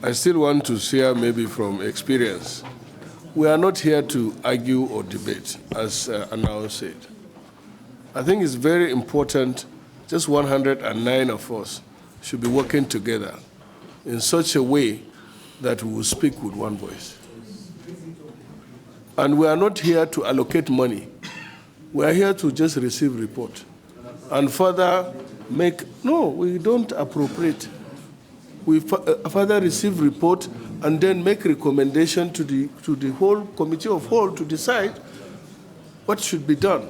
I still want to share maybe from experience. We are not here to argue or debate, as Anao said. I think it's very important, just 109 of us should be working together in such a way that we will speak with one voice. And we are not here to allocate money. We are here to just receive report. And further we don't appropriate. We further receive report and then make recommendation to the whole committee of whole to decide what should be done.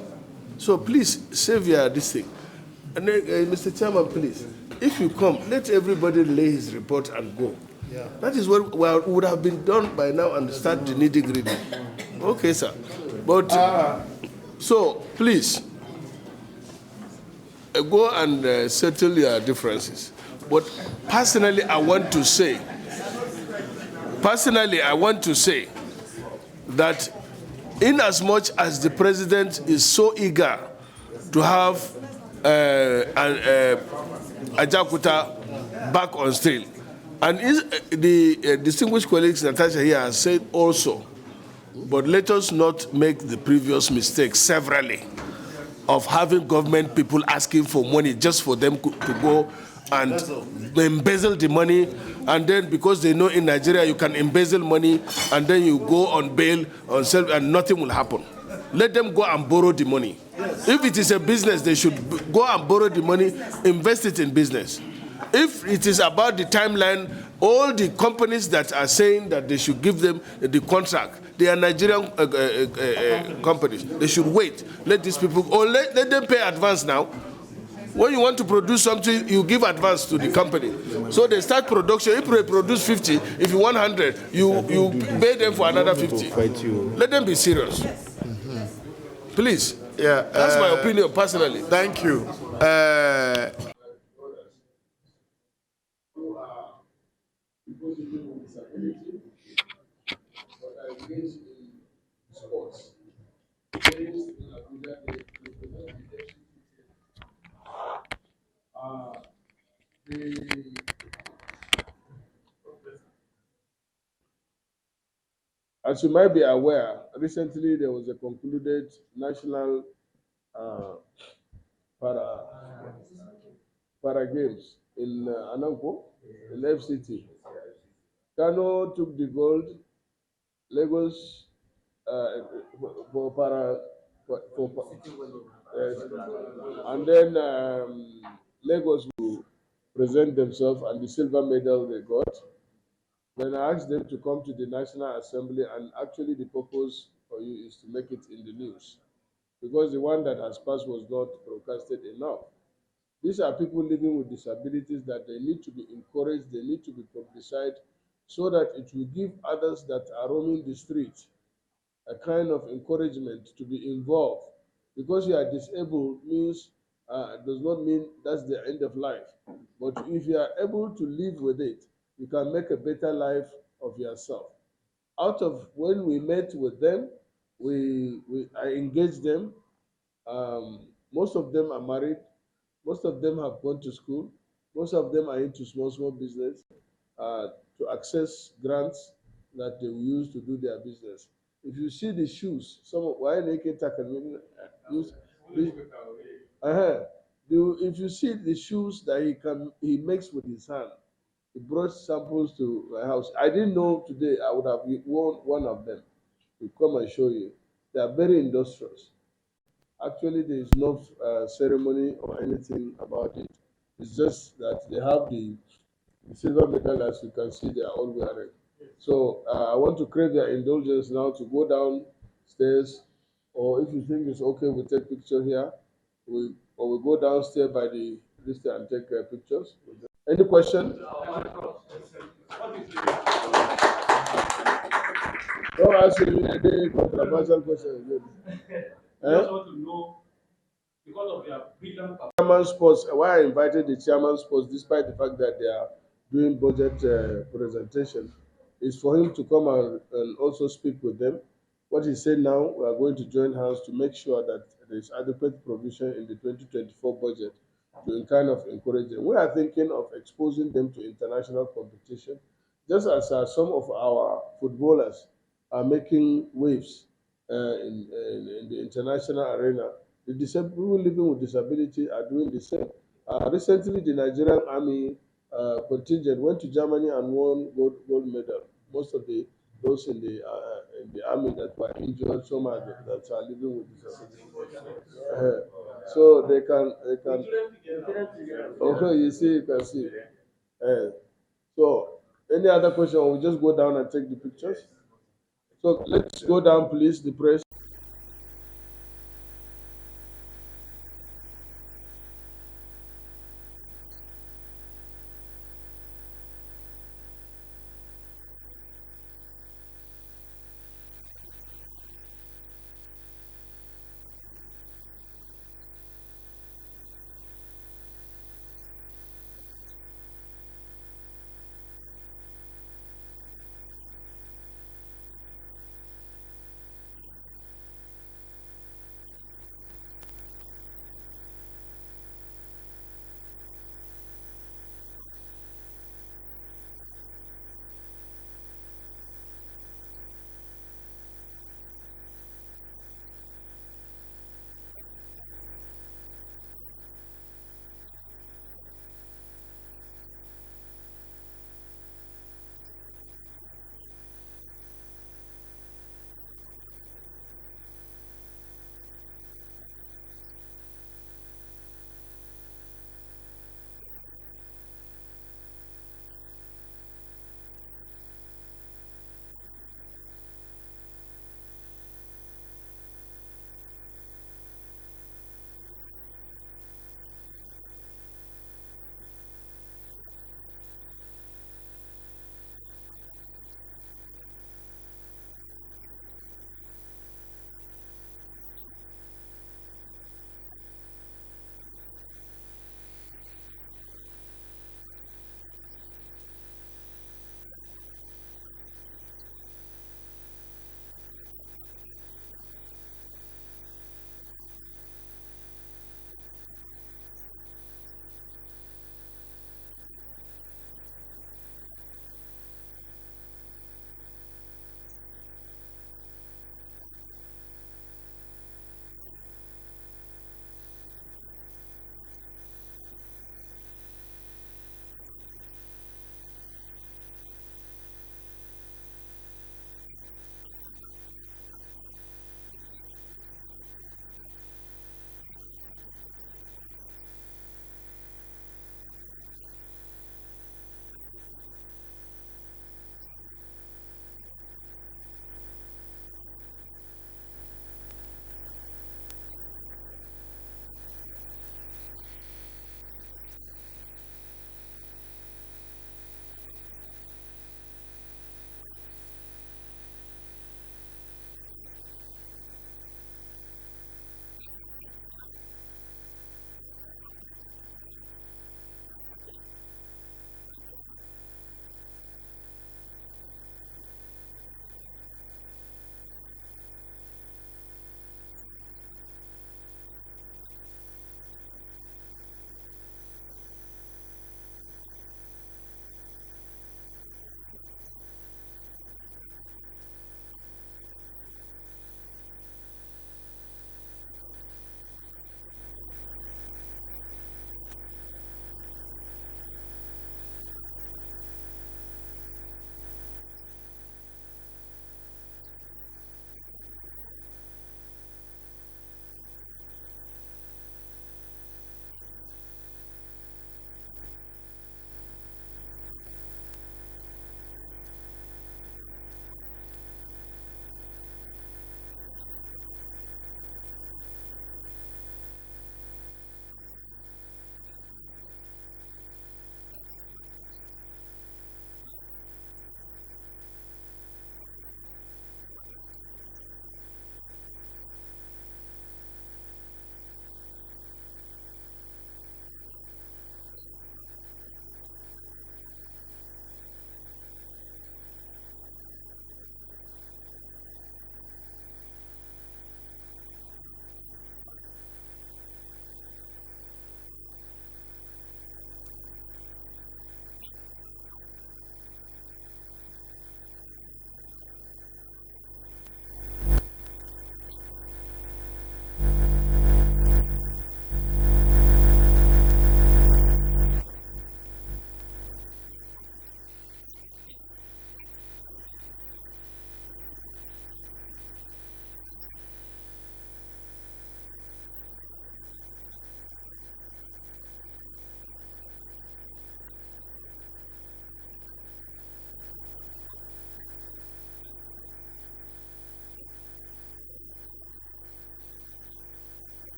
So please, save this thing. And Mr. Chairman, please, if you come, let everybody lay his report and go. Yeah. That is what would have been done by now and start the nitty-gritty. Okay, sir. But, so please, go and settle your differences. But personally, I want to say that in as much as the president is so eager to have Ajakuta back on stream, and the distinguished colleagues Natasha here has said also, but let us not make the previous mistake severally of having government people asking for money just for them to go and embezzle the money, and then because they know in Nigeria you can embezzle money and then you go on bail on self and nothing will happen. Let them go and borrow the money. Yes. If it is a business, they should go and borrow the money, invest it in business. If it is about the timeline, all the companies that are saying that they should give them the contract, they are Nigerian companies. They should wait. Let these people, or let them pay advance now. When you want to produce something, you give advance to the company. So they start production. If they produce 50, if you want 100, you pay them for another 50. Let them be serious. Please. Yeah, that's my opinion personally. Thank you. As you might be aware, recently there was a concluded national para games in Anamko, in FCT. Kano took the gold, Lagos and then Lagos will present themselves and the silver medal they got. Then I asked them to come to the National Assembly, and actually the purpose for you is to make it in the news, because the one that has passed was not broadcasted enough. These are people living with disabilities that they need to be encouraged, they need to be publicized, so that it will give others that are roaming the streets a kind of encouragement to be involved. Because you are disabled means does not mean that's the end of life. But if you are able to live with it, you can make a better life of yourself. Out of when we met with them, I engaged them. Most of them are married. Most of them have gone to school. Most of them are into small business to access grants that they will use to do their business. If you see the shoes, why they can use if you see the shoes that he makes with his hand, he brought samples to my house. I didn't know today I would have worn one of them to come and show you. They are very industrious. Actually, there is no ceremony or anything about it. It's just that they have the silver medal, as you can see, they are all wearing. So I want to crave their indulgence now to go downstairs, or if you think it's okay, we take picture here. We go downstairs by the list and take pictures. Any question? Don't ask me any controversial question. I just want to know, because of their brilliant chairman sports, why I invited the chairman sports, despite the fact that they are doing budget presentation, is for him to come and also speak with them. What he said now, we are going to join hands to make sure that there is adequate provision in the 2024 budget to kind of encourage them. We are thinking of exposing them to international competition. just as some of our footballers are making waves in the international arena, the people living with disability are doing the same. Recently, the Nigerian Army contingent went to Germany and won gold medal. Most of the those in the army that were injured, some are that are living with disability. So they can. Okay, you see, you can see. Uh, so, any other question? We'll just go down and take the pictures. So let's go down, please. The press.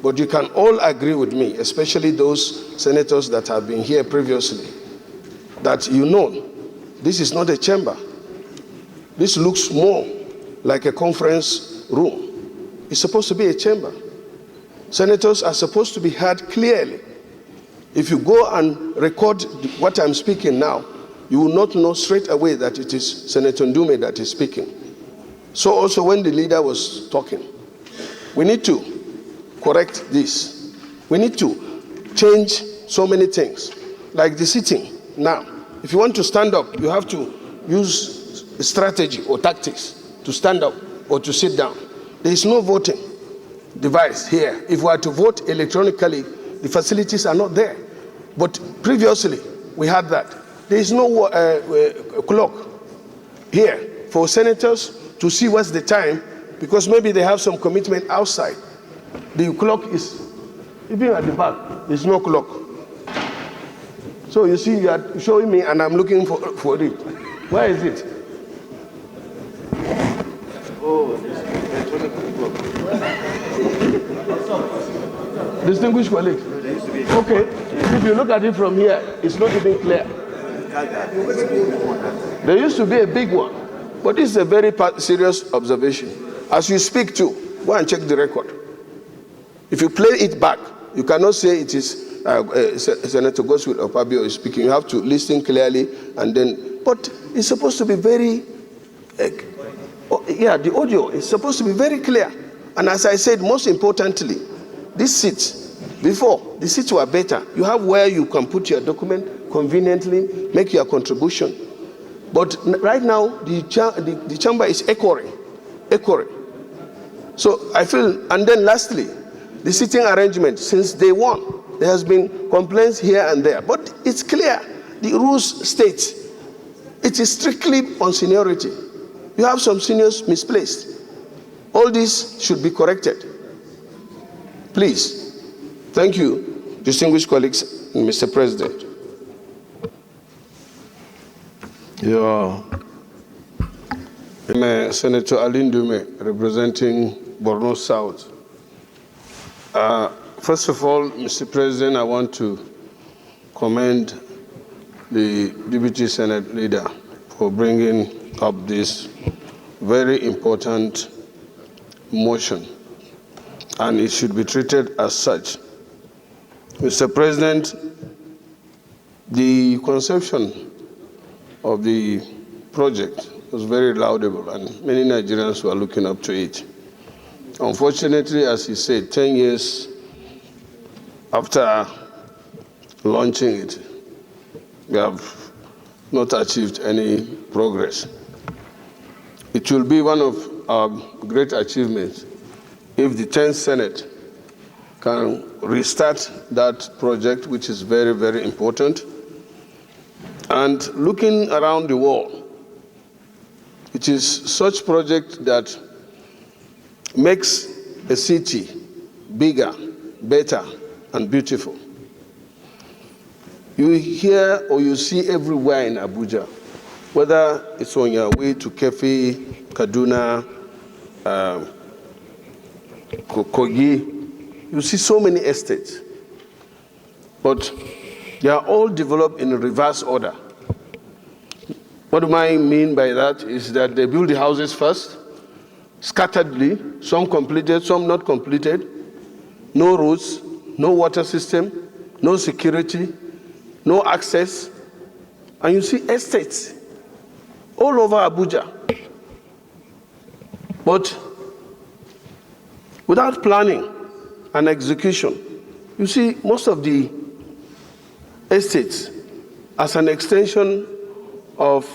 But you can all agree with me, especially those senators that have been here previously, that this is not a chamber. This looks more like a conference room. It's supposed to be a chamber. Senators are supposed to be heard clearly. If you go and record what I'm speaking now, you will not know straight away that it is Senator Ndume that is speaking. So also when the leader was talking, we need to correct this. We need to change so many things, like the sitting. Now, if you want to stand up, you have to use a strategy or tactics to stand up or to sit down. There is no voting device here. If we are to vote electronically, the facilities are not there. But previously, we had that. There is no clock here for senators to see what's the time, because maybe they have some commitment outside. The clock is, even at the back, there's no clock. So you see, you are showing me and I'm looking for it. Where is it? Oh, this clock. Distinguished colleagues. Okay, if you look at it from here, it's not even clear. There used to be a big one, but this is a very serious observation. As you speak to, go and check the record. If you play it back, you cannot say it is Senator Goswill Opabio is speaking. You have to listen clearly, and then. But it's supposed to be very. The audio is supposed to be very clear. And as I said, most importantly, these seats. Before, the seats were better. You have where you can put your document conveniently, make your contribution. But right now, the chamber is echoing. So I feel, and then lastly, the seating arrangement, since day one, there has been complaints here and there. But it's clear, the rules state, it is strictly on seniority. You have some seniors misplaced. All this should be corrected. Please. Thank you, distinguished colleagues, Mr. President. Senator Ndume, representing Borno South. First of all, Mr. President, I want to commend the Deputy Senate Leader for bringing up this very important motion, and it should be treated as such. Mr. President, the conception of the project was very laudable, and many Nigerians were looking up to it. Unfortunately, as he said, 10 years after launching it, we have not achieved any progress. It will be one of our great achievements if the 10th Senate can restart that project, which is very, very important. And looking around the world, it is such project that makes a city bigger, better, and beautiful. You hear or you see everywhere in Abuja, whether it's on your way to Kefi, Kaduna, Kogi, you see so many estates. But They are all developed in reverse order. What do I mean by that is that they build the houses first, scatteredly, some completed, some not completed, no roads, no water system, no security, no access. And you see estates all over Abuja. But without planning and execution, you see most of the estates as an extension of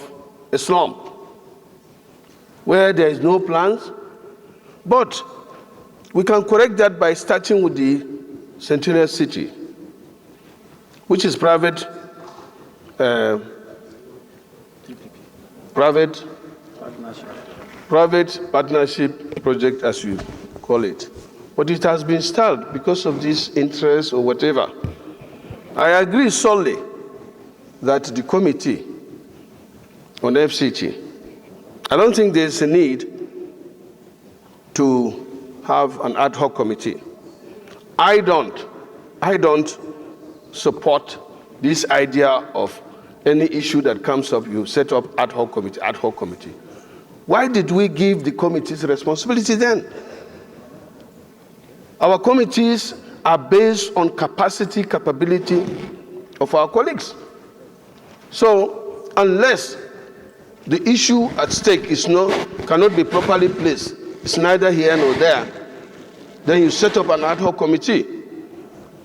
a slum where there is no plans. But we can correct that by starting with the Centennial City, which is private partnership project, as you call it. But it has been stalled because of this interest or whatever. I agree solely that the committee on FCT, I don't think there's a need to have an ad hoc committee. I don't support this idea of any issue that comes up, you set up ad hoc committee. Why did we give the committees responsibility then? Our committees are based on capability of our colleagues. So unless the issue at stake cannot be properly placed, it's neither here nor there, then you set up an ad hoc committee.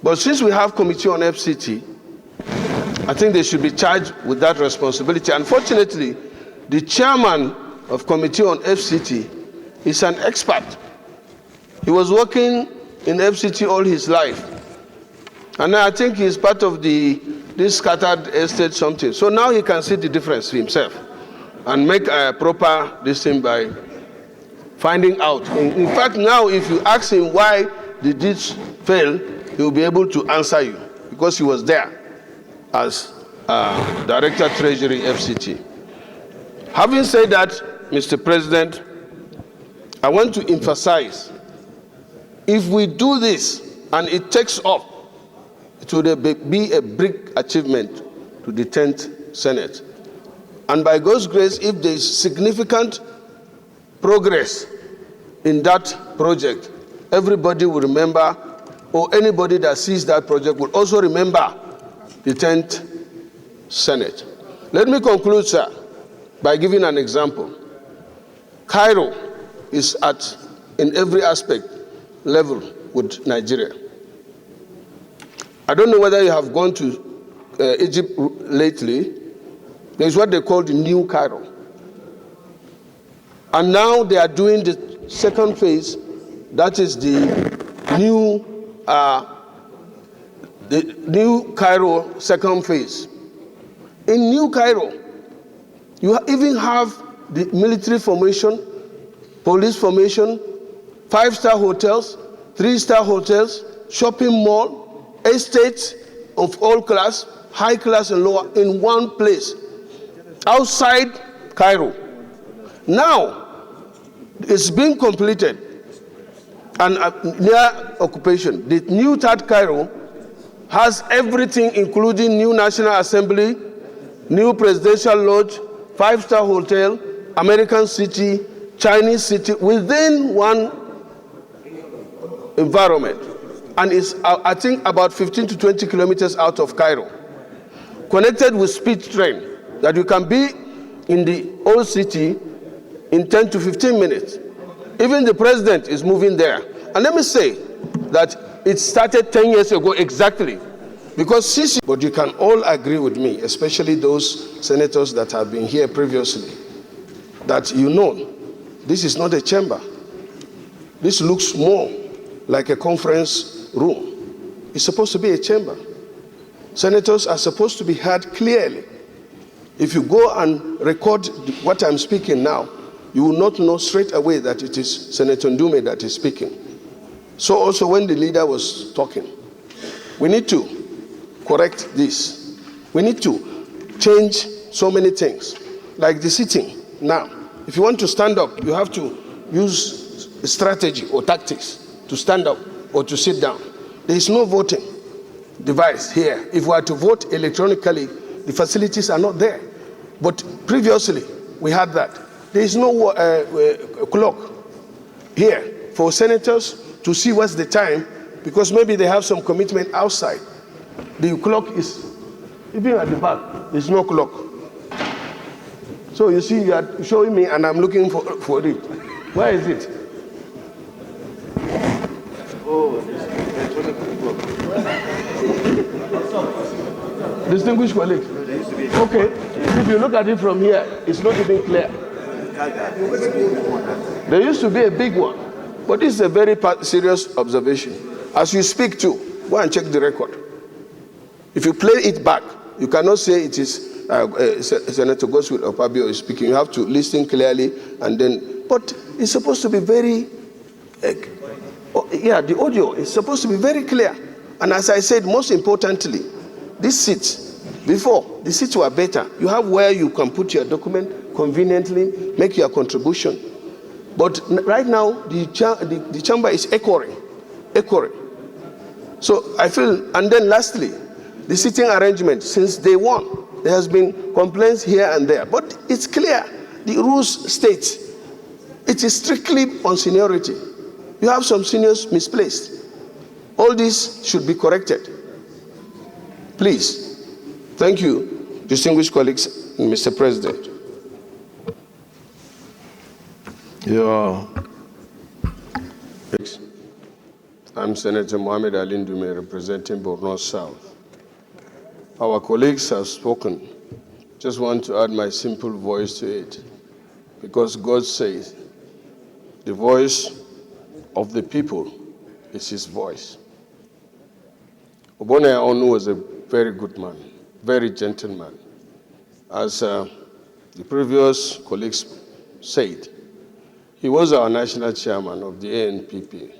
But since we have committee on FCT, I think they should be charged with that responsibility. Unfortunately, the chairman of committee on FCT is an expert. He was working in FCT all his life. And I think he's part of this scattered estate something. So now he can see the difference himself and make a proper decision by finding out. In fact, now if you ask him why did this fail, he will be able to answer you because he was there as Director Treasury FCT. Having said that, Mr. President, I want to emphasize, if we do this and it takes off, it will be a big achievement to the 10th Senate. And by God's grace, if there is significant progress in that project, everybody will remember, or anybody that sees that project will also remember the 10th Senate. Let me conclude, sir, by giving an example. Cairo is in every aspect, level with Nigeria. I don't know whether you have gone to Egypt lately. There's what they call the New Cairo. And now they are doing the second phase, that is the New Cairo second phase. In New Cairo, you even have the military formation, police formation, 5-star hotels, 3-star hotels, shopping mall, estates of all class, high class and lower, in one place, outside Cairo. Now, it's being completed and near occupation. The new third Cairo has everything, including new National Assembly, new presidential lodge, 5-star hotel, American city, Chinese city, within one environment. And it's, I think, about 15 to 20 kilometers out of Cairo, connected with speed train, that you can be in the old city in 10 to 15 minutes. Even the president is moving there. And let me say that it started 10 years ago exactly, because Sisi. But you can all agree with me, especially those senators that have been here previously, that this is not a chamber. This looks more like a conference room. It's supposed to be a chamber. Senators are supposed to be heard clearly. If you go and record what I'm speaking now, you will not know straight away that it is Senator Ndume that is speaking. So also when the leader was talking, we need to correct this. We need to change so many things, like the sitting. Now, if you want to stand up, you have to use a strategy or tactics to stand up or to sit down. There is no voting. device here. If we are to vote electronically, the facilities are not there. But previously, we had that. There is no clock here for senators to see what's the time, because maybe they have some commitment outside. The clock is, even at the back, there's no clock. So you see, you are showing me and I'm looking for it. Where is it? Oh, this distinguished colleagues. Okay, if you look at it from here, it's not even clear. There used to be a big one, but this is a very serious observation. As you speak to, go and check the record. If you play it back, you cannot say it is Senator Godswill Opabio is speaking. You have to listen clearly, and then, but it's supposed to be very, the audio is supposed to be very clear. And as I said, most importantly, these seats, before, the seats were better. You have where you can put your document conveniently, make your contribution. But right now, the chamber is echoing. So I feel, and then lastly, the seating arrangement, since day one, there has been complaints here and there. But it's clear, the rules state, it is strictly on seniority. You have some seniors misplaced. All this should be corrected. Please. Thank you, distinguished colleagues, Mr. President. I'm Senator Mohammed Ali Ndume, representing Borno South. Our colleagues have spoken. Just want to add my simple voice to it, because God says the voice of the people is his voice. Obone Onu was a very good man, very gentleman. As the previous colleagues said, he was our national chairman of the ANPP,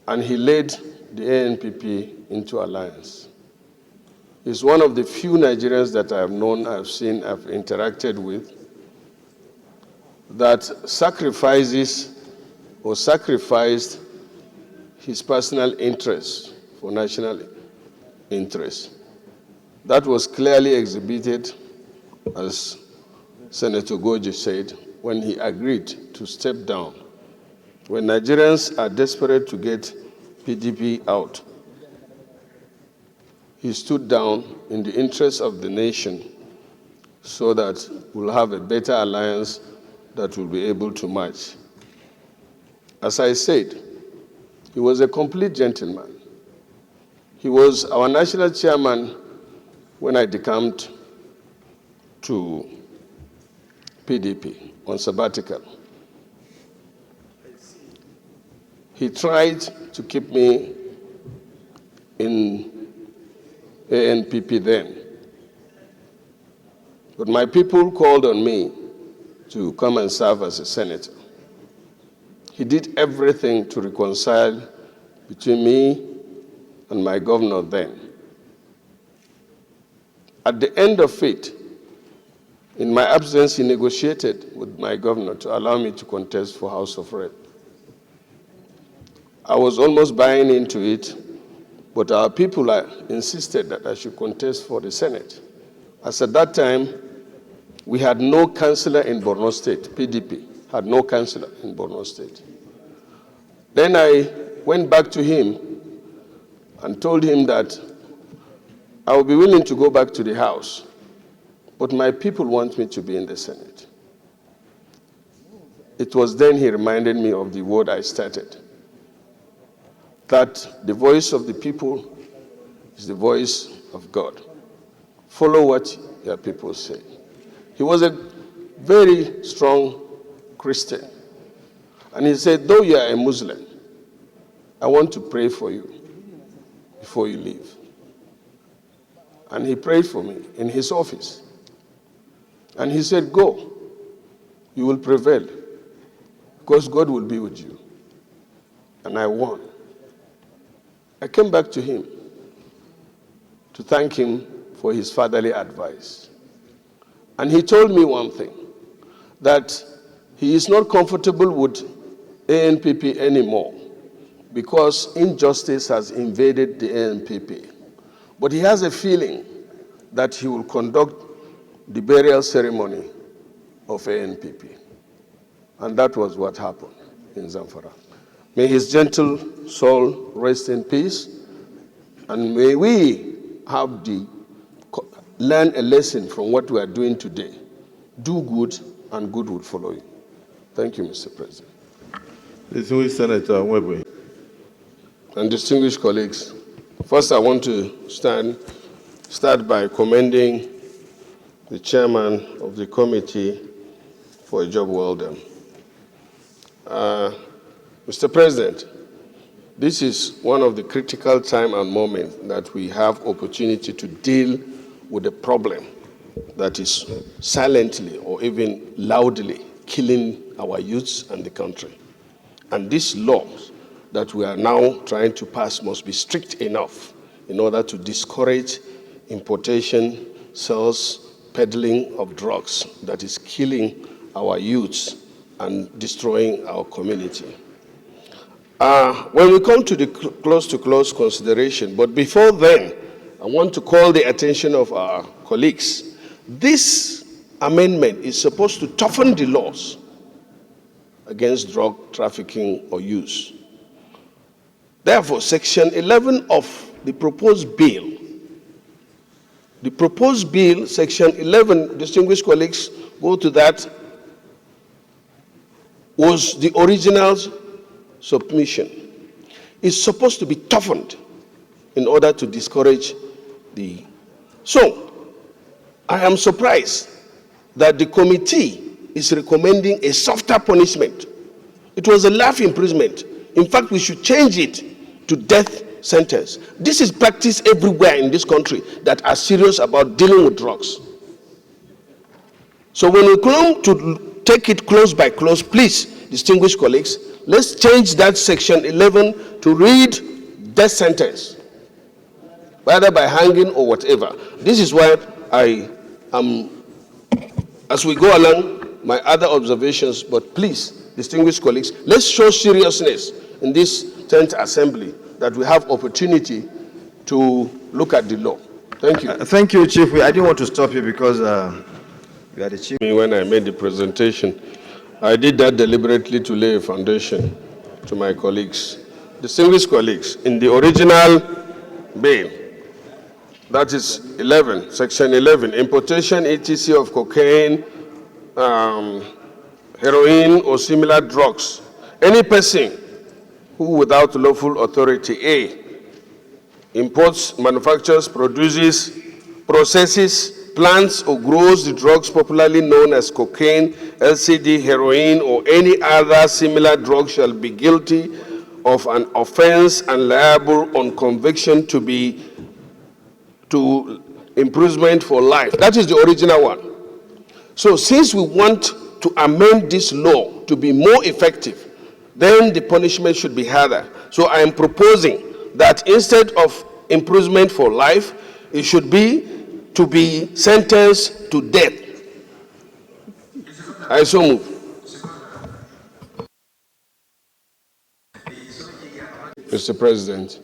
and he led the ANPP into alliance. He's one of the few Nigerians that I have known, I've seen, I've interacted with, that sacrificed his personal interests for national interests. That was clearly exhibited, as Senator Goji said, when he agreed to step down. When Nigerians are desperate to get PDP out, he stood down in the interest of the nation so that we'll have a better alliance that will be able to match. As I said, he was a complete gentleman. He was our national chairman when I decamped to PDP on sabbatical. He tried to keep me in ANPP then. But my people called on me to come and serve as a senator. He did everything to reconcile between me and my governor then. At the end of it, in my absence, he negotiated with my governor to allow me to contest for House of Rep. I was almost buying into it, but our people insisted that I should contest for the Senate. As at that time, we had no councillor in Borno State. PDP had no councillor in Borno State. Then I went back to him and told him that I would be willing to go back to the House, but my people want me to be in the Senate. It was then he reminded me of the word I started, that the voice of the people is the voice of God. Follow what your people say. He was a very strong Christian. And he said, though you are a Muslim, I want to pray for you before you leave. And he prayed for me in his office. And he said, go, you will prevail, because God will be with you. And I won. I came back to him to thank him for his fatherly advice. And he told me one thing, that he is not comfortable with ANPP anymore, because injustice has invaded the ANPP. But he has a feeling that he will conduct the burial ceremony of ANPP. And that was what happened in Zamfara. May his gentle soul rest in peace, and may we learn a lesson from what we are doing today. Do good, and good will follow you. Thank you, Mr. President. Distinguished Senator Webwe. And distinguished colleagues, first I want to start by commending the chairman of the committee for a job well done. Mr. President, this is one of the critical time and moments that we have opportunity to deal with a problem that is silently or even loudly killing our youths and the country. And these laws that we are now trying to pass must be strict enough in order to discourage importation, sales, peddling of drugs that is killing our youths and destroying our community. When we come to the close-to-close consideration, but before then, I want to call the attention of our colleagues. This amendment is supposed to toughen the laws against drug trafficking or use. Therefore, Section 11 of the proposed bill, Section 11, distinguished colleagues, go to that, was the original submission. It's supposed to be toughened in order to discourage the... So, I am surprised that the committee is recommending a softer punishment. It was a life imprisonment. In fact, we should change it to death sentence. This is practiced everywhere in this country that are serious about dealing with drugs. So when we come to take it close by close, please, distinguished colleagues, let's change that Section 11 to read death sentence, whether by hanging or whatever. This is why I am, as we go along, my other observations, but please, distinguished colleagues, let's show seriousness in this 10th Assembly that we have opportunity to look at the law. Thank you. Thank you, Chief. I didn't want to stop you because you are the Chief. When I made the presentation, I did that deliberately to lay a foundation to my colleagues. Distinguished colleagues, in the original bill, that is 11, Section 11, importation, etc. of cocaine, heroin, or similar drugs. Any person who, without lawful authority, A, imports, manufactures, produces, processes, plants, or grows the drugs popularly known as cocaine, LSD, heroin, or any other similar drug shall be guilty of an offense and liable on conviction to imprisonment for life. That is the original one. So since we want to amend this law to be more effective, then the punishment should be harder. So I am proposing that instead of imprisonment for life, it should be to be sentenced to death. I so move. Mr. President,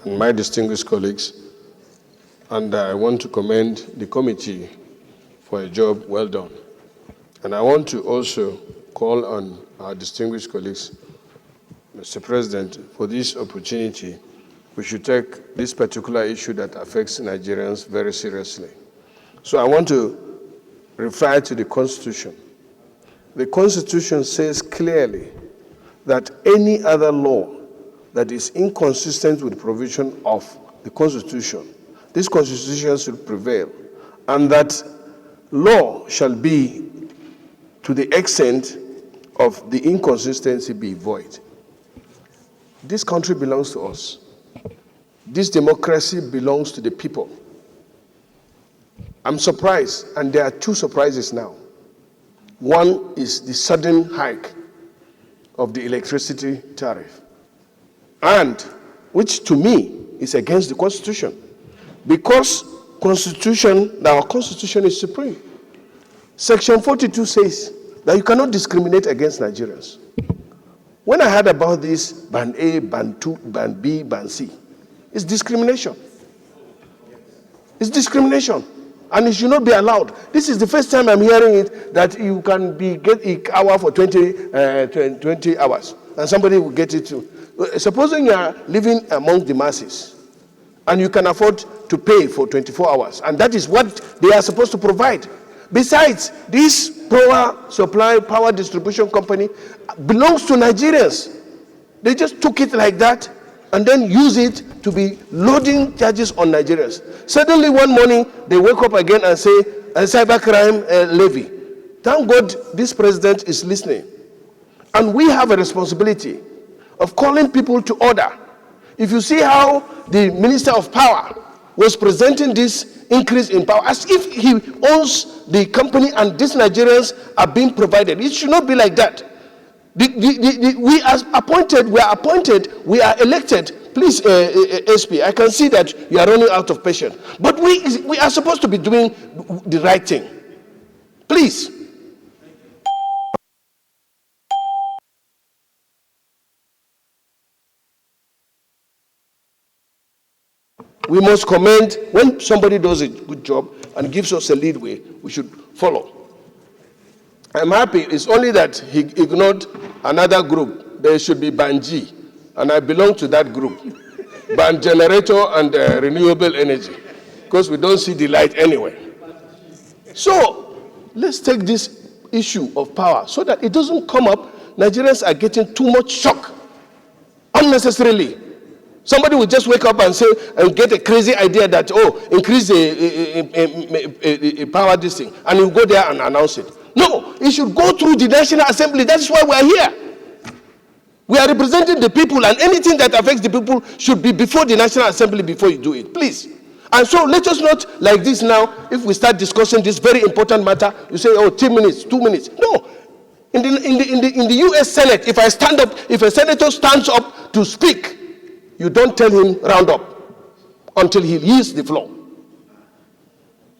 and my distinguished colleagues, and I want to commend the committee for a job well done. And I want to also call on our distinguished colleagues, Mr. President, for this opportunity. We should take this particular issue that affects Nigerians very seriously. So I want to refer to the Constitution. The Constitution says clearly that any other law that is inconsistent with the provision of the Constitution, this Constitution should prevail, and that law shall be to the extent of the inconsistency be void. This country belongs to us. This democracy belongs to the people. I'm surprised, and there are two surprises now. One is the sudden hike of the electricity tariff, and which to me is against the Constitution, because our Constitution is supreme. Section 42 says that you cannot discriminate against Nigerians. When I heard about this band A, band 2, band B, band C, it's discrimination. It's discrimination. And it should not be allowed. This is the first time I'm hearing it, that you can get an hour for 20 hours. And somebody will get it too. Supposing you are living among the masses, and you can afford to pay for 24 hours. And that is what they are supposed to provide. Besides, this power distribution company belongs to Nigerians. They just took it like that and then use it to be loading charges on Nigerians. Suddenly one morning, they wake up again and say, a cybercrime levy. Thank God this president is listening. And we have a responsibility of calling people to order. If you see how the Minister of Power was presenting this increase in power, as if he owns the company and these Nigerians are being provided. It should not be like that. We are appointed, we are elected. Please, SP, I can see that you are running out of patience. But we are supposed to be doing the right thing. Please. We must commend when somebody does a good job and gives us a leadway, we should follow. I'm happy. It's only that he ignored another group. There should be Banji, and I belong to that group. Ban generator and renewable energy, because we don't see the light anywhere. So let's take this issue of power so that it doesn't come up. Nigerians are getting too much shock unnecessarily. Somebody will just wake up and say and get a crazy idea that, increase the power this thing, and you go there and announce it. No, it should go through the National Assembly. That's why we are here. We are representing the people, and anything that affects the people should be before the National Assembly before you do it, please. And so let us not like this now. If we start discussing this very important matter, you say, 10 minutes, 2 minutes. No. In the U.S. Senate, if a senator stands up to speak, you don't tell him round up until he leaves the floor.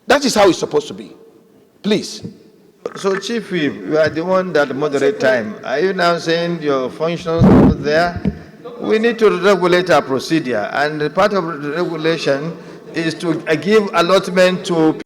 That is how it's supposed to be. Please. So, Chief Whip, you are the one that moderate time. Are you now saying your functions are there? We need to regulate our procedure, and part of the regulation is to give allotment to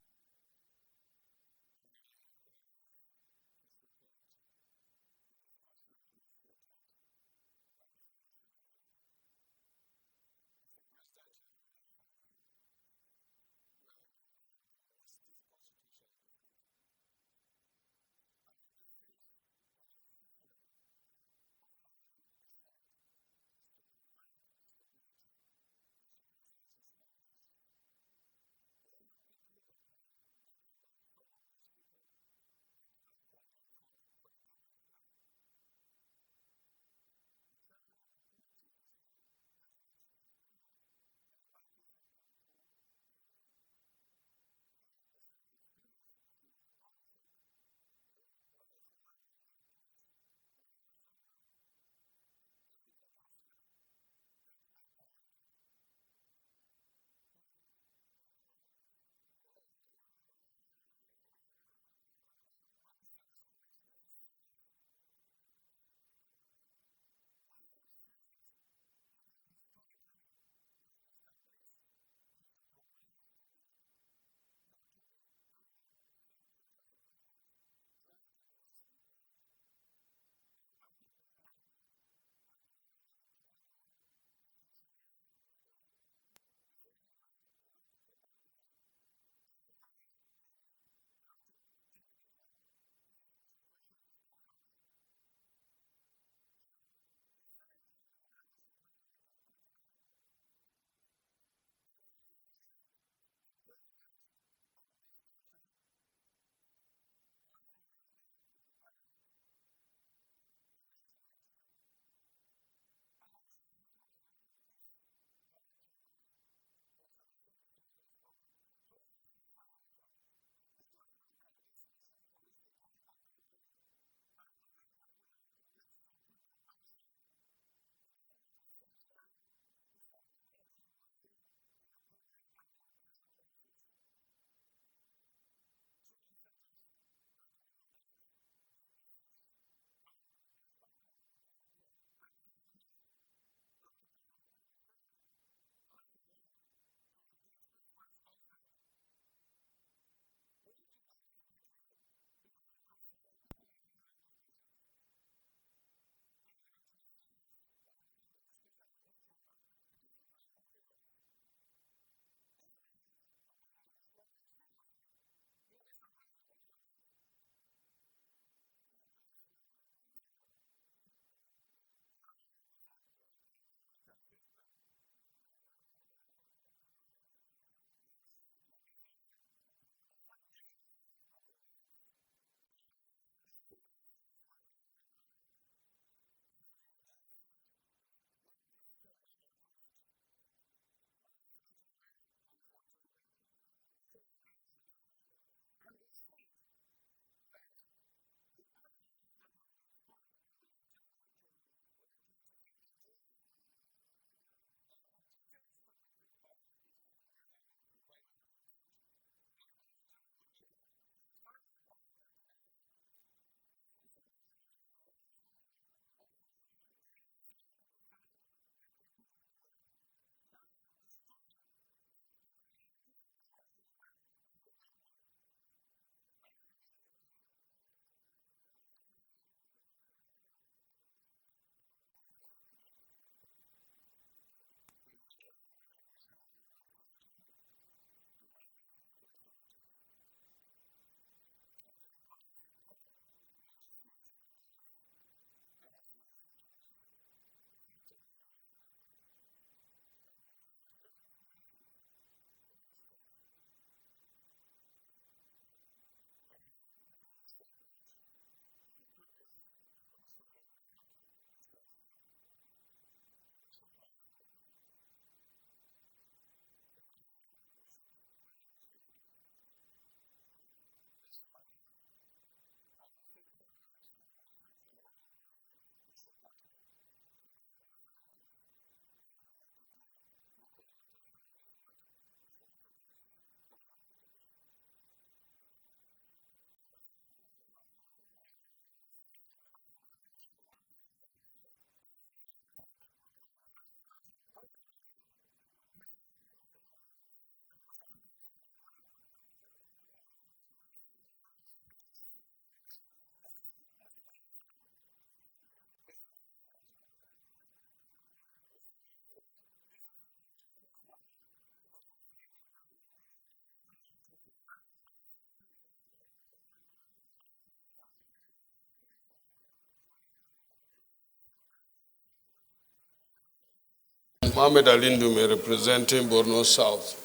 Mohammed Ali Ndume, representing Borno South.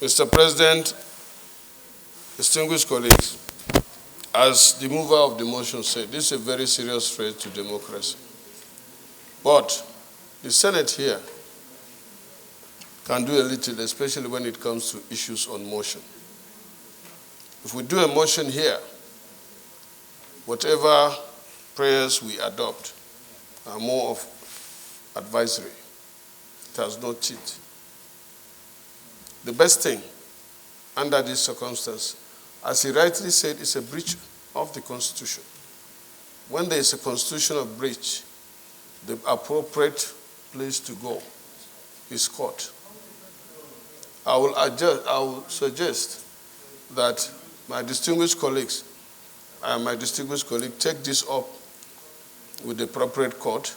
Mr. President, distinguished colleagues, as the mover of the motion said, this is a very serious threat to democracy. But the Senate here can do a little, especially when it comes to issues on motion. If we do a motion here, whatever prayers we adopt are more of advisory. It has no teeth. The best thing under these circumstances, as he rightly said, is a breach of the Constitution. When there is a constitutional breach, the appropriate place to go is court. I will suggest that my distinguished colleagues and my distinguished colleague take this up with the appropriate court.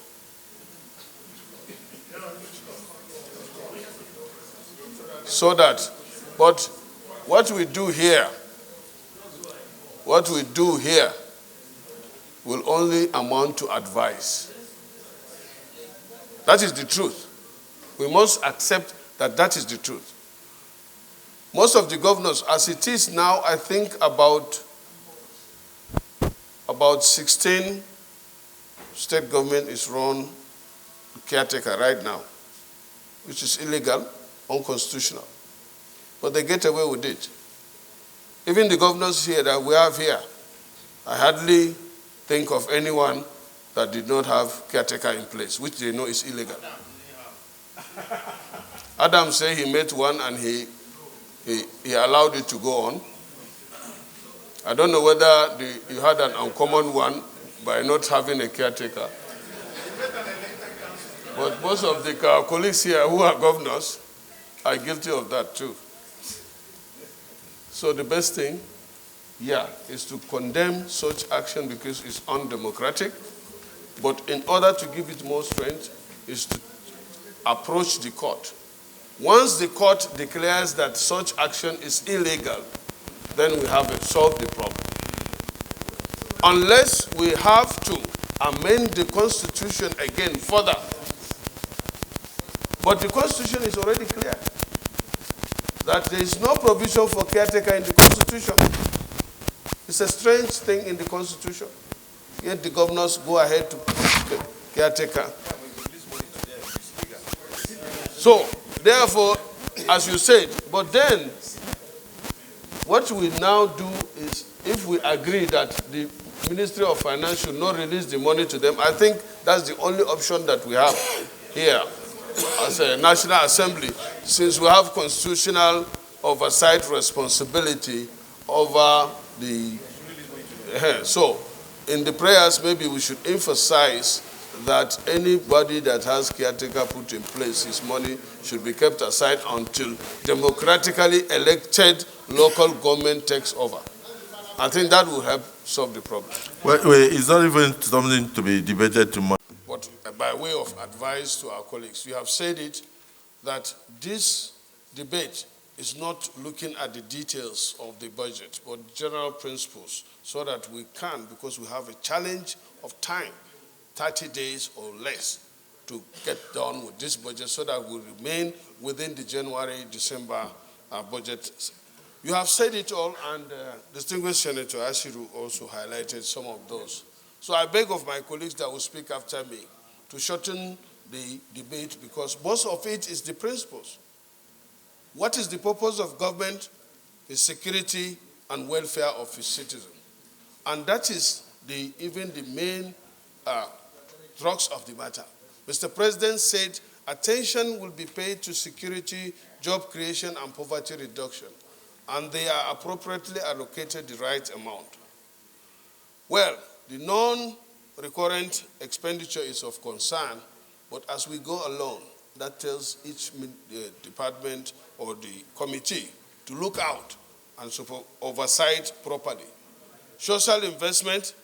So that, but what we do here will only amount to advice. That is the truth. We must accept that that is the truth. Most of the governors, as it is now, I think about 16 state government is run caretaker right now, which is illegal, unconstitutional. But they get away with it. Even the governors here that we have here, I hardly think of anyone that did not have caretaker in place, which they know is illegal. Adam said he met one and he allowed it to go on. I don't know whether you had an uncommon one by not having a caretaker. But most of the colleagues here who are governors are guilty of that too. So the best thing, is to condemn such action because it's undemocratic. But in order to give it more strength, is to approach the court. Once the court declares that such action is illegal, then we have solved the problem. Unless we have to amend the Constitution again further. But the Constitution is already clear that there is no provision for caretaker in the Constitution. It's a strange thing in the Constitution. Yet the governors go ahead to caretaker. So, therefore, as you said, but then what we now do is, if we agree that the Ministry of Finance should not release the money to them, I think that's the only option that we have here as a National Assembly, since we have constitutional oversight responsibility over the... So, in the prayers, maybe we should emphasize that anybody that has caretaker put in place, his money should be kept aside until democratically elected local government takes over. I think that will help solve the problem. Well, it's not even something to be debated tomorrow. But by way of advice to our colleagues, we have said it, that this debate is not looking at the details of the budget, but general principles, so that we can, because we have a challenge of time, 30 days or less, to get done with this budget, so that we remain within the January-December budget. You have said it all, and distinguished Senator Ashiru also highlighted some of those. So I beg of my colleagues that will speak after me to shorten the debate, because most of it is the principles. What is the purpose of government? The security and welfare of its citizens. And that is even the main crux of the matter. Mr. President said attention will be paid to security, job creation, and poverty reduction, and they are appropriately allocated the right amount. Well, the non-recurrent expenditure is of concern, but as we go along, that tells each department or the committee to look out and oversight properly. Social investment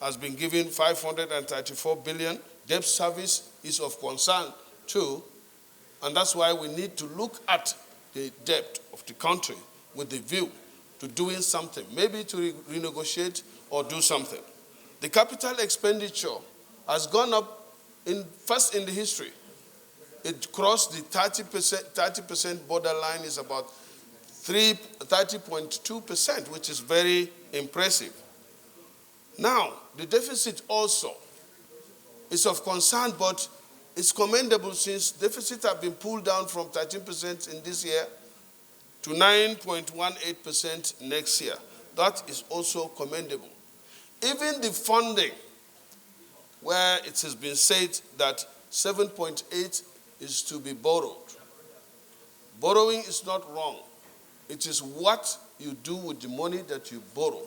has been given 534 billion. Debt service is of concern too, and that's why we need to look at the debt of the country with the view to doing something, maybe to renegotiate or do something. The capital expenditure has gone up first in the history. It crossed the 30% borderline, is about 30.2%, which is very impressive. Now, the deficit also is of concern, but it's commendable since deficits have been pulled down from 13% in this year to 9.18% next year. That is also commendable. Even the funding, where it has been said that 7.8 is to be borrowed. Borrowing is not wrong. It is what you do with the money that you borrow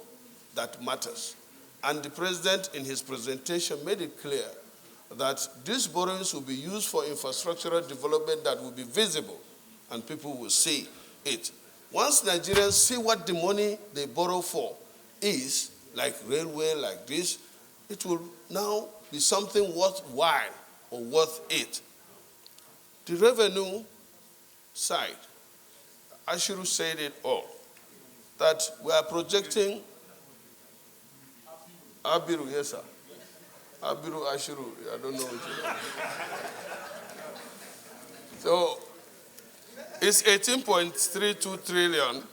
that matters. And the president, in his presentation, made it clear that these borrowings will be used for infrastructural development that will be visible and people will see it. Once Nigerians see what the money they borrow for is, like railway, like this, it will now be something worthwhile or worth it. The revenue side, I should have said it all, that we are projecting, Abiru, yes sir, Abiru, Ashuru, I don't know what you know. So, it's 18.32 trillion.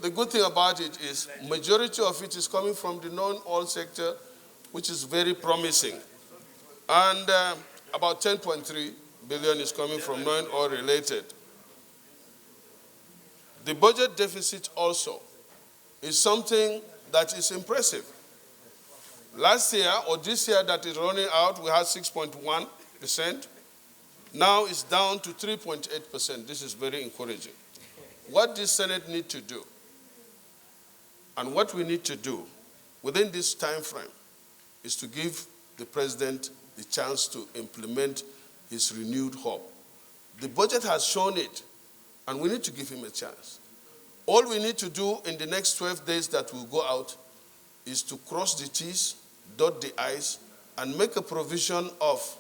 The good thing about it is majority of it is coming from the non-oil sector, which is very promising. And about 10.3 billion is coming from non-oil related. The budget deficit also is something that is impressive. Last year, or this year that is running out, we had 6.1%. Now it's down to 3.8%. This is very encouraging. What the Senate need to do, and what we need to do within this time frame, is to give the president the chance to implement his renewed hope. The budget has shown it, and we need to give him a chance. All we need to do in the next 12 days that will go out is to cross the T's, dot the I's, and make a provision of,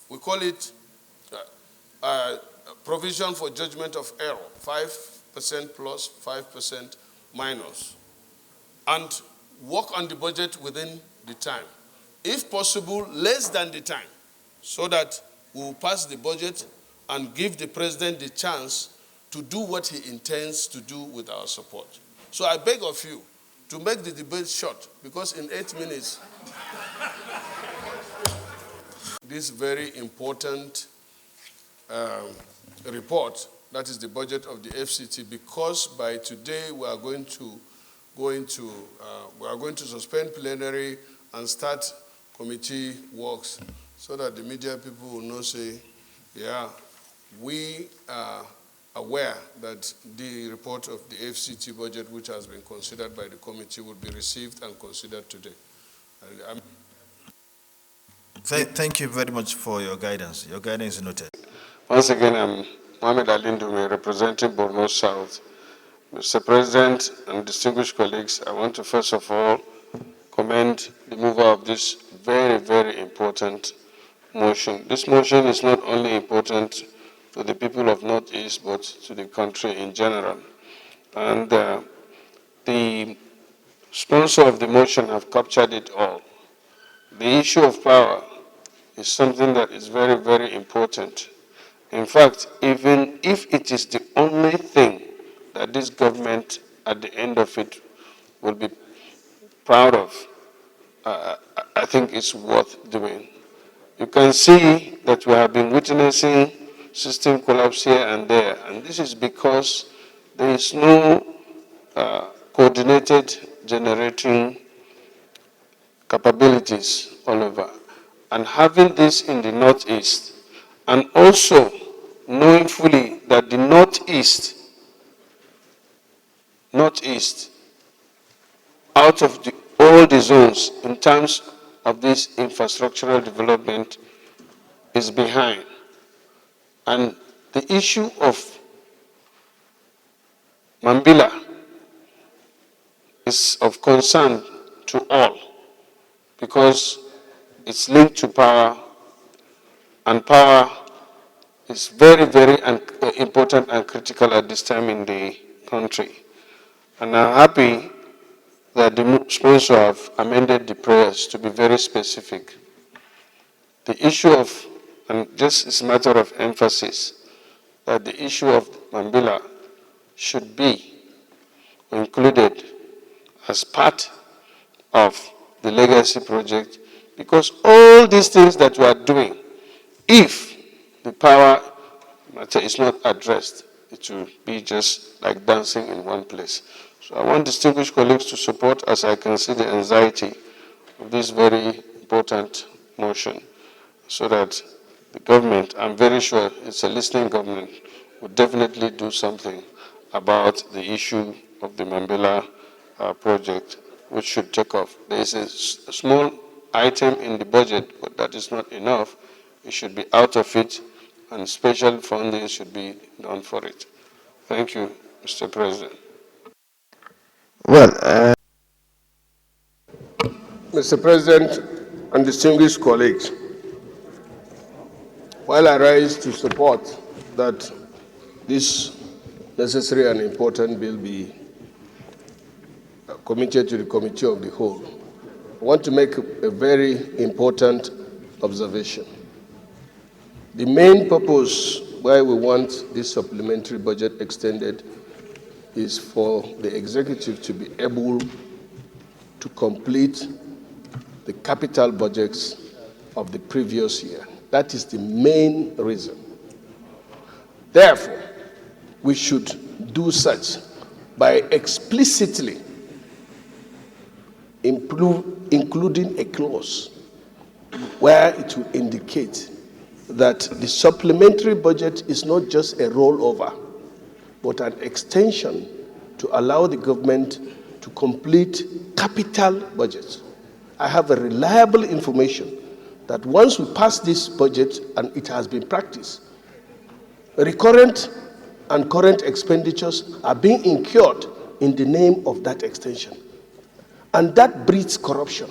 we call it provision for judgment of error, 5% plus, 5% minus, and work on the budget within the time. If possible, less than the time, so that we will pass the budget and give the president the chance to do what he intends to do with our support. So I beg of you to make the debate short, because in 8 minutes, this very important report, that is the budget of the FCT, because by today we are going to suspend plenary and start committee works, so that the media people will know, say, yeah, we are aware that the report of the FCT budget, which has been considered by the committee, will be received and considered today. Thank you very much for your guidance. Your guidance is noted. Once again, I'm Mohamed Ndume, representing Borno South. Mr. President and distinguished colleagues, I want to first of all commend the mover of this very, very important motion. This motion is not only important to the people of Northeast, but to the country in general. And the sponsor of the motion have captured it all. The issue of power is something that is very, very important. In fact, even if it is the only thing that this government at the end of it will be proud of, I think it's worth doing. You can see that we have been witnessing system collapse here and there, and this is because there is no coordinated generating capabilities all over. And having this in the Northeast, and also knowing fully that the Northeast, out of all the zones in terms of this infrastructural development, is behind. And the issue of Mambila is of concern to all, because it's linked to power, and power is very, very important and critical at this time in the country. And I'm happy that the sponsor have amended the prayers to be very specific. the issue of, and just is a matter of emphasis, that the issue of Mambila should be included as part of the legacy project, because all these things that we are doing, if the power matter is not addressed, it will be just like dancing in one place. So I want distinguished colleagues to support, as I can see the anxiety of this very important motion, so that the government, I'm very sure it's a listening government, will definitely do something about the issue of the Mambela project, which should take off. There is a small item in the budget, but that is not enough. It should be out of it, and special funding should be done for it. Thank you, Mr. President. Well, Mr. President and distinguished colleagues, while I rise to support that this necessary and important bill be committed to the Committee of the Whole, I want to make a very important observation. The main purpose why we want this supplementary budget extended is for the executive to be able to complete the capital budgets of the previous year. That is the main reason. Therefore, we should do such by explicitly including a clause where it will indicate that the supplementary budget is not just a rollover, but an extension to allow the government to complete capital budgets. I have a reliable information that once we pass this budget, and it has been practiced, recurrent and current expenditures are being incurred in the name of that extension. And that breeds corruption.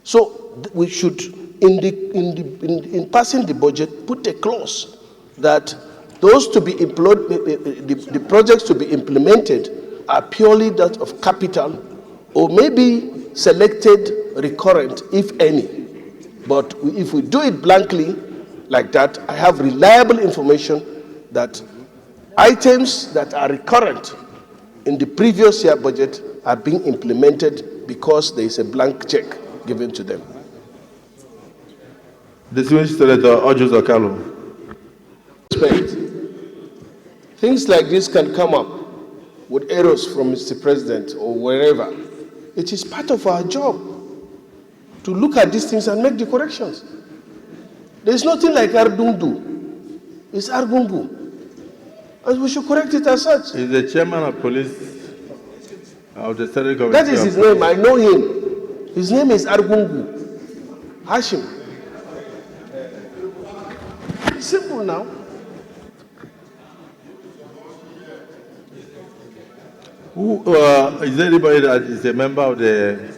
So we should, in passing the budget, put a clause that those to be employed, the projects to be implemented are purely that of capital, or maybe selected recurrent, if any. But if we do it blankly like that, I have reliable information that items that are recurrent in the previous year budget are being implemented because there is a blank check given to them. Distinguished Senator Ojus Okalu. Things like this can come up with errors from Mr. President or wherever. It is part of our job to look at these things and make the corrections. There is nothing like Ardundu. It's Argungu. And we should correct it as such. He's the chairman of police of the Senate Committee. That is his name. I know him. His name is Argungu. Hashim. It's simple now. Is there anybody that is a member of the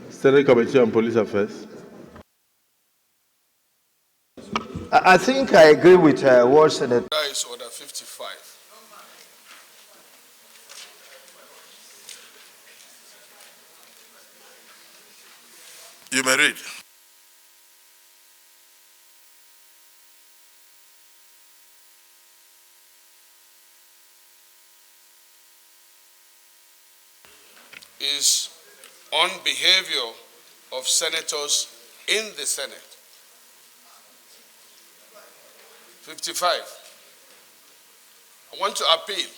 Senate Committee on Police Affairs? I think I agree with what Senator. That is Order 55. You may read. Is on behavior of senators in the Senate. 55. I want to appeal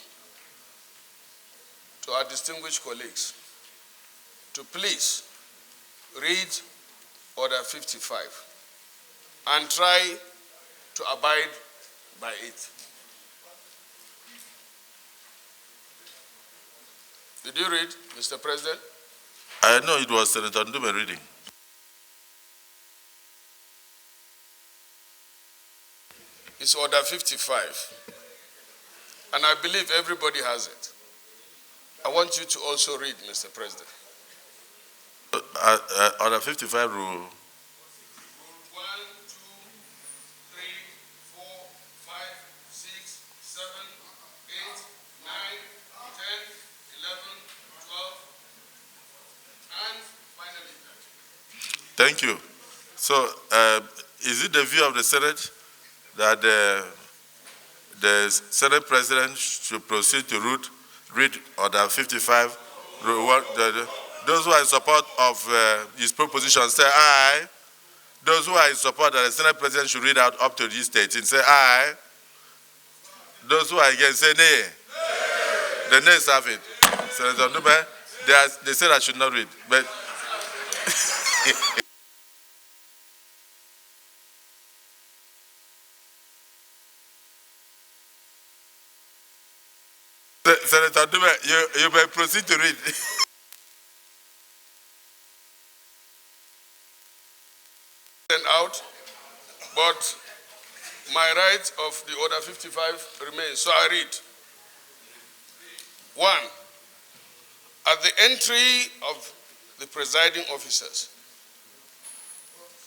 to our distinguished colleagues to please read Order 55 and try to abide by it. Did you read, Mr. President? I know it was Senator Ndume reading. It's Order 55. And I believe everybody has it. I want you to also read, Mr. President. Order 55 rule. 1, 2, 3, 4, 5, 6, 7, 8, 9, 10, 11, 12, and finally 13. Thank you. So Is it the view of the Senate that the Senate President should proceed to read Order 55? Those who are in support of his proposition say aye. Those who are in support that the Senate President should read out up to these states and say aye. Those who are against say nay. The nays have it. Senator Ndume, they said I should not read. But Senator Ndume, you may proceed to read. Out, but my right of the Order 55 remains. So I read. 1. At the entry of the presiding officers,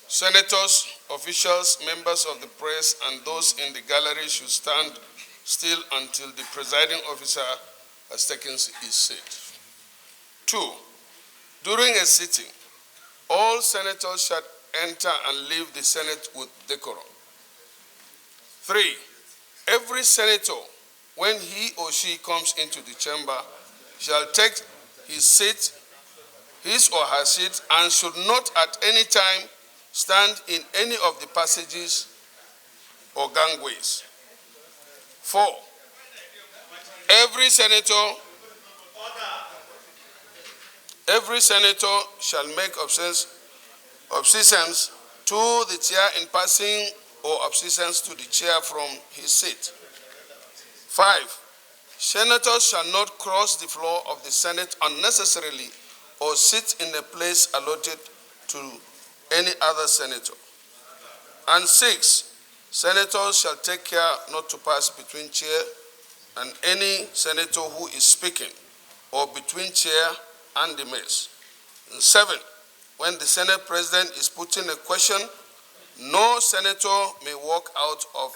senators, officials, members of the press, and those in the gallery should stand still until the presiding officer has taken his seat. 2. During a sitting, all senators shall enter and leave the Senate with decorum. 3. Every senator, when he or she comes into the chamber, shall take his or her seat, and should not at any time stand in any of the passages or gangways. 4. Every senator shall make obeisance to the chair in passing, or obeisance to the chair from his seat. 5. Senators shall not cross the floor of the Senate unnecessarily or sit in a place allotted to any other senator. And 6. Senators shall take care not to pass between chair and any senator who is speaking, or between chair and the mess. And 7. When the Senate President is putting a question, no senator may walk out of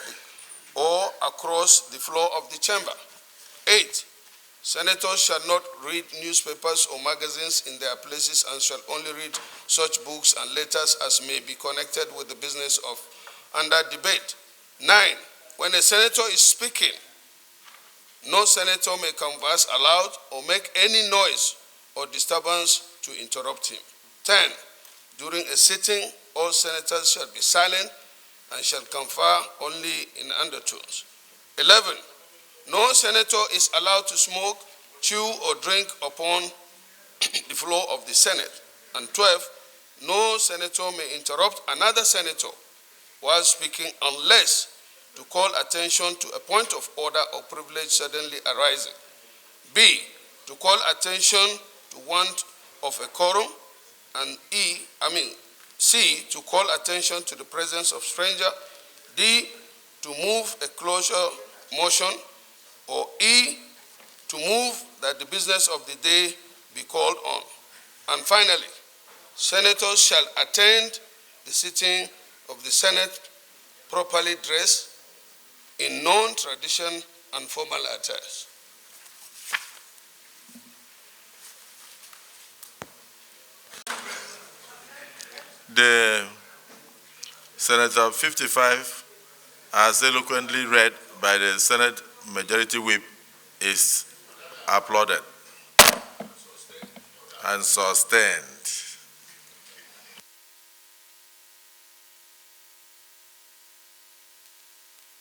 or across the floor of the chamber. 8. Senators shall not read newspapers or magazines in their places, and shall only read such books and letters as may be connected with the business of under debate. 9. When a senator is speaking, no senator may converse aloud or make any noise or disturbance to interrupt him. 10. During a sitting, all senators shall be silent and shall confer only in undertones. 11. No senator is allowed to smoke, chew, or drink upon the floor of the Senate. And 12. No senator may interrupt another senator while speaking, unless to call attention to a point of order or privilege suddenly arising. B. To call attention to want of a quorum. And C. To call attention to the presence of stranger. D. To move a closure motion. Or E. To move that the business of the day be called on. And finally, senators shall attend the sitting of the Senate properly dressed in non-tradition and formal attires. The Senator 55, as eloquently read by the Senate Majority Whip, is applauded and sustained.